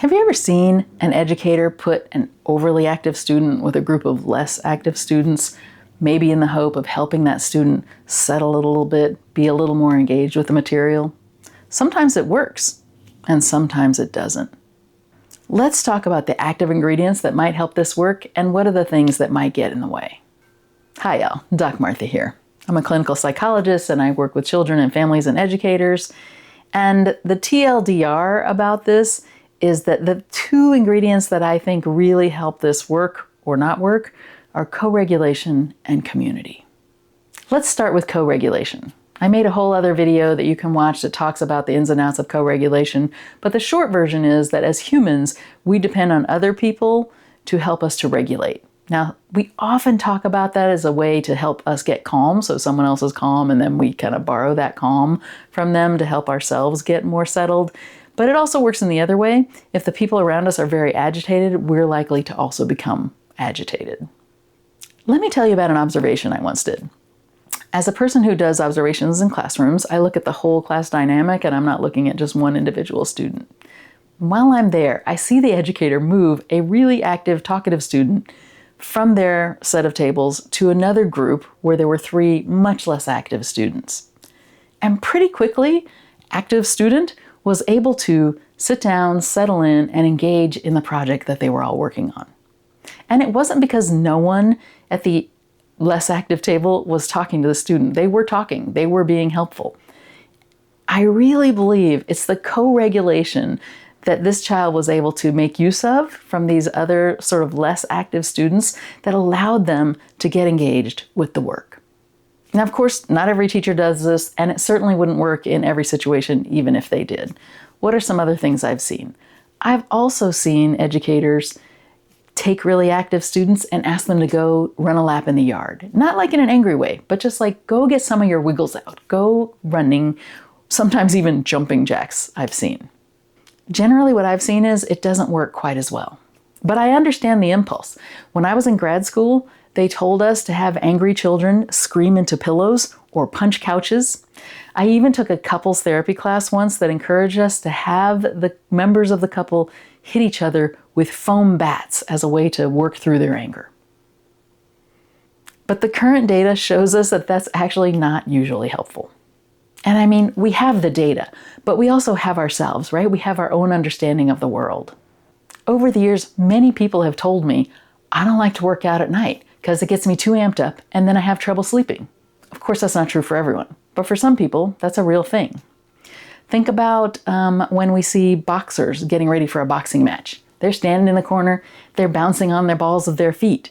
Have you ever seen an educator put an overly active student with a group of less active students, maybe in the hope of helping that student settle a little bit, be a little more engaged with the material? Sometimes it works, and sometimes it doesn't. Let's talk about the active ingredients that might help this work and what are the things that might get in the way. Hi y'all, Doc Martha here. I'm a clinical psychologist and I work with children and families and educators. And the TLDR about this is that the two ingredients that I think really help this work or not work are co-regulation and community. Let's start with co-regulation. I made a whole other video that you can watch that talks about the ins and outs of co-regulation, but the short version is that as humans, we depend on other people to help us to regulate. Now, we often talk about that as a way to help us get calm, so someone else is calm and then we kind of borrow that calm from them to help ourselves get more settled. But it also works in the other way. If the people around us are very agitated, we're likely to also become agitated. Let me tell you about an observation I once did. As a person who does observations in classrooms, I look at the whole class dynamic and I'm not looking at just one individual student. While I'm there, I see the educator move a really active, talkative student from their set of tables to another group where there were three much less active students. And pretty quickly, active student was able to sit down, settle in, and engage in the project that they were all working on. And it wasn't because no one at the less active table was talking to the student. They were talking, they were being helpful. I really believe it's the co-regulation that this child was able to make use of from these other sort of less active students that allowed them to get engaged with the work. Now, of course, not every teacher does this, and it certainly wouldn't work in every situation, even if they did. What are some other things I've seen? I've also seen educators take really active students and ask them to go run a lap in the yard. Not like in an angry way, but just like go get some of your wiggles out. Go running, sometimes even jumping jacks I've seen. Generally what I've seen is it doesn't work quite as well. But I understand the impulse. When I was in grad school, they told us to have angry children scream into pillows or punch couches. I even took a couples therapy class once that encouraged us to have the members of the couple hit each other with foam bats as a way to work through their anger. But the current data shows us that that's actually not usually helpful. And I mean, we have the data, but we also have ourselves, right? We have our own understanding of the world. Over the years, many people have told me, I don't like to work out at night because it gets me too amped up and then I have trouble sleeping. Of course, that's not true for everyone, but for some people, that's a real thing. Think about when we see boxers getting ready for a boxing match. They're standing in the corner, they're bouncing on their balls of their feet.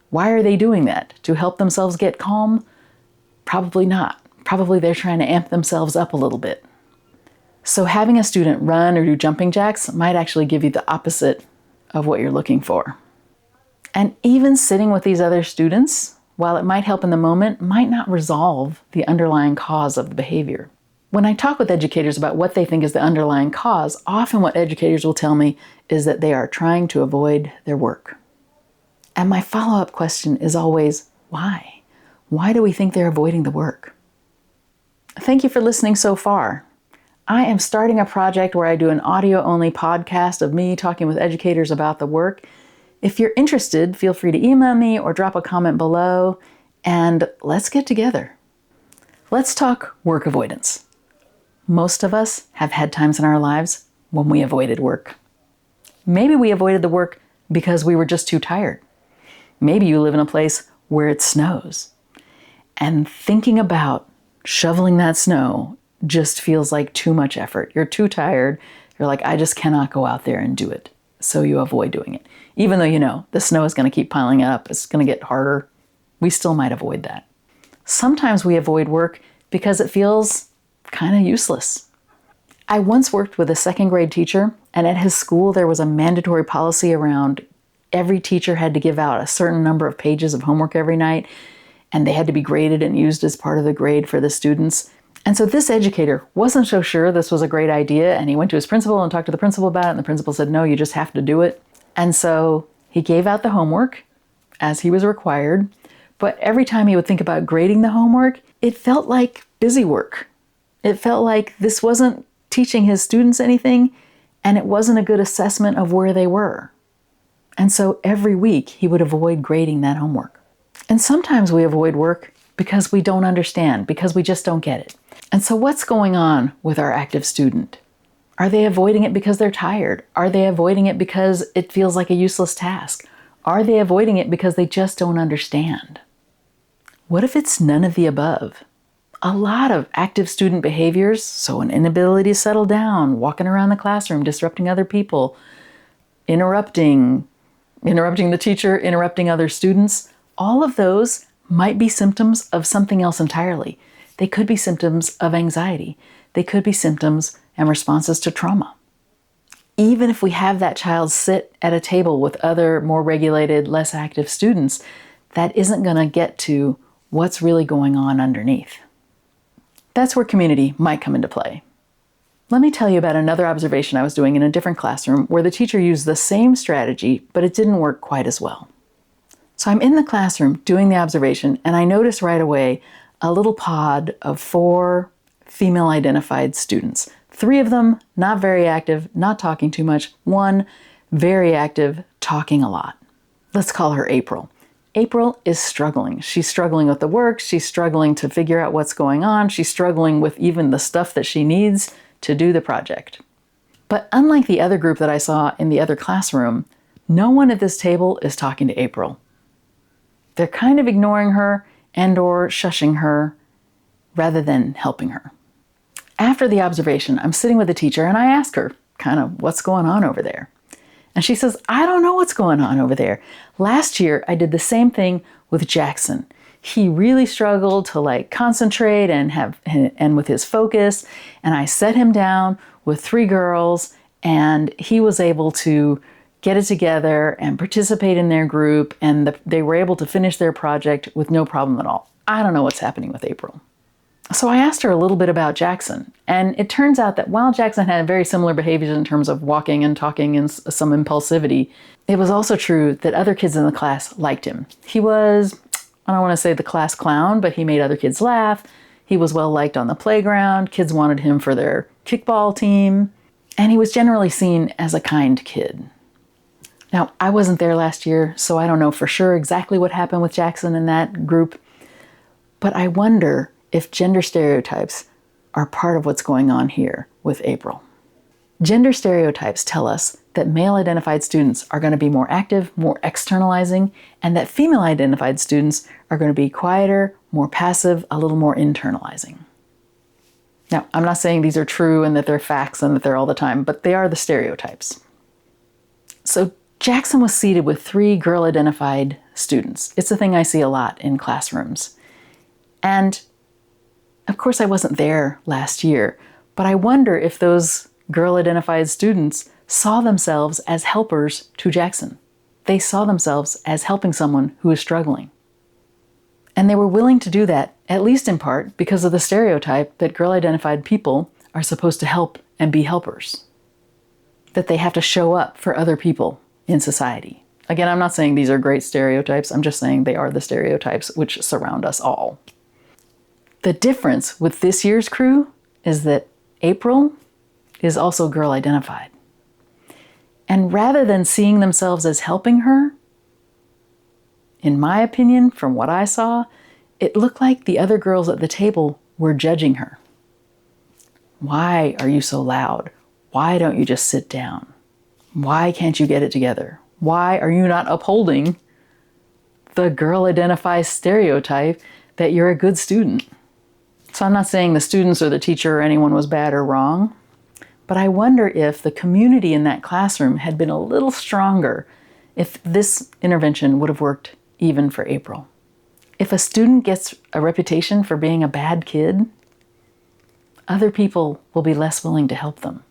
Why are they doing that? To help themselves get calm? Probably not. Probably they're trying to amp themselves up a little bit. So having a student run or do jumping jacks might actually give you the opposite of what you're looking for. And even sitting with these other students, while it might help in the moment, might not resolve the underlying cause of the behavior. When I talk with educators about what they think is the underlying cause, often what educators will tell me is that they are trying to avoid their work. And my follow-up question is always, why? Why do we think they're avoiding the work? Thank you for listening so far. I am starting a project where I do an audio-only podcast of me talking with educators about the work. If you're interested, feel free to email me or drop a comment below, and let's get together. Let's talk work avoidance. Most of us have had times in our lives when we avoided work. Maybe we avoided the work because we were just too tired. Maybe you live in a place where it snows, and thinking about shoveling that snow just feels like too much effort. You're too tired. You're like, I just cannot go out there and do it. So you avoid doing it. Even though you know the snow is going to keep piling up, it's going to get harder, we still might avoid that. Sometimes we avoid work because it feels kind of useless. I once worked with a second grade teacher, and at his school there was a mandatory policy around every teacher had to give out a certain number of pages of homework every night, and they had to be graded and used as part of the grade for the students. And so this educator wasn't so sure this was a great idea, and he went to his principal and talked to the principal about it, and the principal said, no, you just have to do it. And so he gave out the homework as he was required, but every time he would think about grading the homework, it felt like busy work. It felt like this wasn't teaching his students anything, and it wasn't a good assessment of where they were. And so every week he would avoid grading that homework. And sometimes we avoid work because we don't understand, because we just don't get it. And so what's going on with our active student? Are they avoiding it because they're tired? Are they avoiding it because it feels like a useless task? Are they avoiding it because they just don't understand? What if it's none of the above? A lot of active student behaviors, so an inability to settle down, walking around the classroom, disrupting other people, interrupting the teacher, interrupting other students, all of those might be symptoms of something else entirely. They could be symptoms of anxiety. They could be symptoms and responses to trauma. Even if we have that child sit at a table with other more regulated, less active students, that isn't going to get to what's really going on underneath. That's where community might come into play. Let me tell you about another observation I was doing in a different classroom where the teacher used the same strategy, but it didn't work quite as well. So I'm in the classroom doing the observation, and I notice right away a little pod of 4 female-identified students. 3 of them not very active, not talking too much. 1 very active, talking a lot. Let's call her April. April is struggling. She's struggling with the work. She's struggling to figure out what's going on. She's struggling with even the stuff that she needs to do the project. But unlike the other group that I saw in the other classroom, no one at this table is talking to April. They're kind of ignoring her and/or shushing her rather than helping her. After the observation, I'm sitting with the teacher and I ask her kind of what's going on over there. And she says, I don't know what's going on over there. Last year, I did the same thing with Jackson. He really struggled to concentrate and with his focus. And I set him down with 3 girls and he was able to get it together and participate in their group. And they were able to finish their project with no problem at all. I don't know what's happening with April. So I asked her a little bit about Jackson, and it turns out that while Jackson had very similar behaviors in terms of walking and talking and some impulsivity, it was also true that other kids in the class liked him. He was, I don't want to say the class clown, but he made other kids laugh. He was well liked on the playground. Kids wanted him for their kickball team, and he was generally seen as a kind kid. Now, I wasn't there last year, so I don't know for sure exactly what happened with Jackson in that group, but I wonder if gender stereotypes are part of what's going on here with April. Gender stereotypes tell us that male-identified students are going to be more active, more externalizing, and that female-identified students are going to be quieter, more passive, a little more internalizing. Now, I'm not saying these are true and that they're facts and that they're all the time, but they are the stereotypes. So Jackson was seated with 3 girl-identified students. It's a thing I see a lot in classrooms. And of course, I wasn't there last year, but I wonder if those girl-identified students saw themselves as helpers to Jackson. They saw themselves as helping someone who is struggling. And they were willing to do that, at least in part, because of the stereotype that girl-identified people are supposed to help and be helpers. That they have to show up for other people in society. Again, I'm not saying these are great stereotypes, I'm just saying they are the stereotypes which surround us all. The difference with this year's crew is that April is also girl identified. And rather than seeing themselves as helping her, in my opinion, from what I saw, it looked like the other girls at the table were judging her. Why are you so loud? Why don't you just sit down? Why can't you get it together? Why are you not upholding the girl identified stereotype that you're a good student? So I'm not saying the students or the teacher or anyone was bad or wrong, but I wonder if the community in that classroom had been a little stronger if this intervention would have worked even for April. If a student gets a reputation for being a bad kid, other people will be less willing to help them.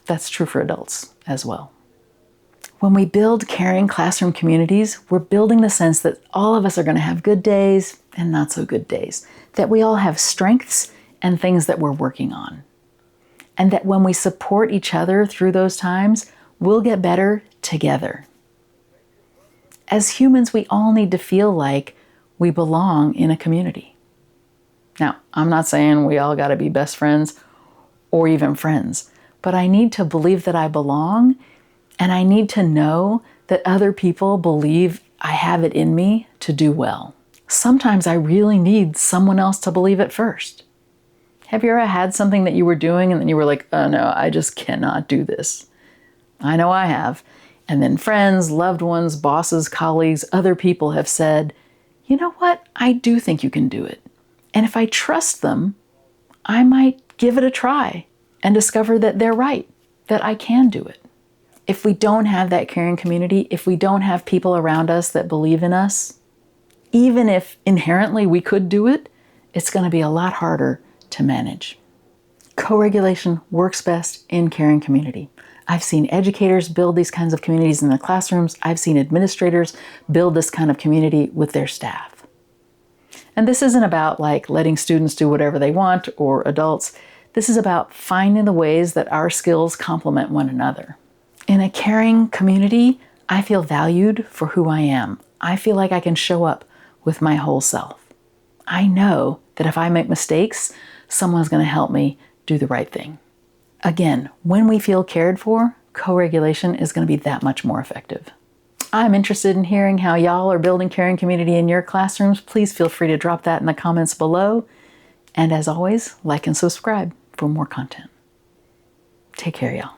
That's true for adults as well. When we build caring classroom communities, we're building the sense that all of us are going to have good days and not so good days, that we all have strengths and things that we're working on, and that when we support each other through those times, we'll get better together. As humans, we all need to feel like we belong in a community. Now, I'm not saying we all got to be best friends or even friends, but I need to believe that I belong, and I need to know that other people believe I have it in me to do well. Sometimes I really need someone else to believe it first. Have you ever had something that you were doing and then you were like, oh no, I just cannot do this? I know I have. And then friends, loved ones, bosses, colleagues, other people have said, you know what? I do think you can do it. And if I trust them, I might give it a try and discover that they're right, that I can do it. If we don't have that caring community, if we don't have people around us that believe in us, even if inherently we could do it, it's going to be a lot harder to manage. Co-regulation works best in caring community. I've seen educators build these kinds of communities in their classrooms. I've seen administrators build this kind of community with their staff. And this isn't about like letting students do whatever they want or adults. This is about finding the ways that our skills complement one another. In a caring community, I feel valued for who I am. I feel like I can show up with my whole self. I know that if I make mistakes, someone's going to help me do the right thing. Again, when we feel cared for, co-regulation is going to be that much more effective. I'm interested in hearing how y'all are building caring community in your classrooms. Please feel free to drop that in the comments below. And as always, like and subscribe for more content. Take care, y'all.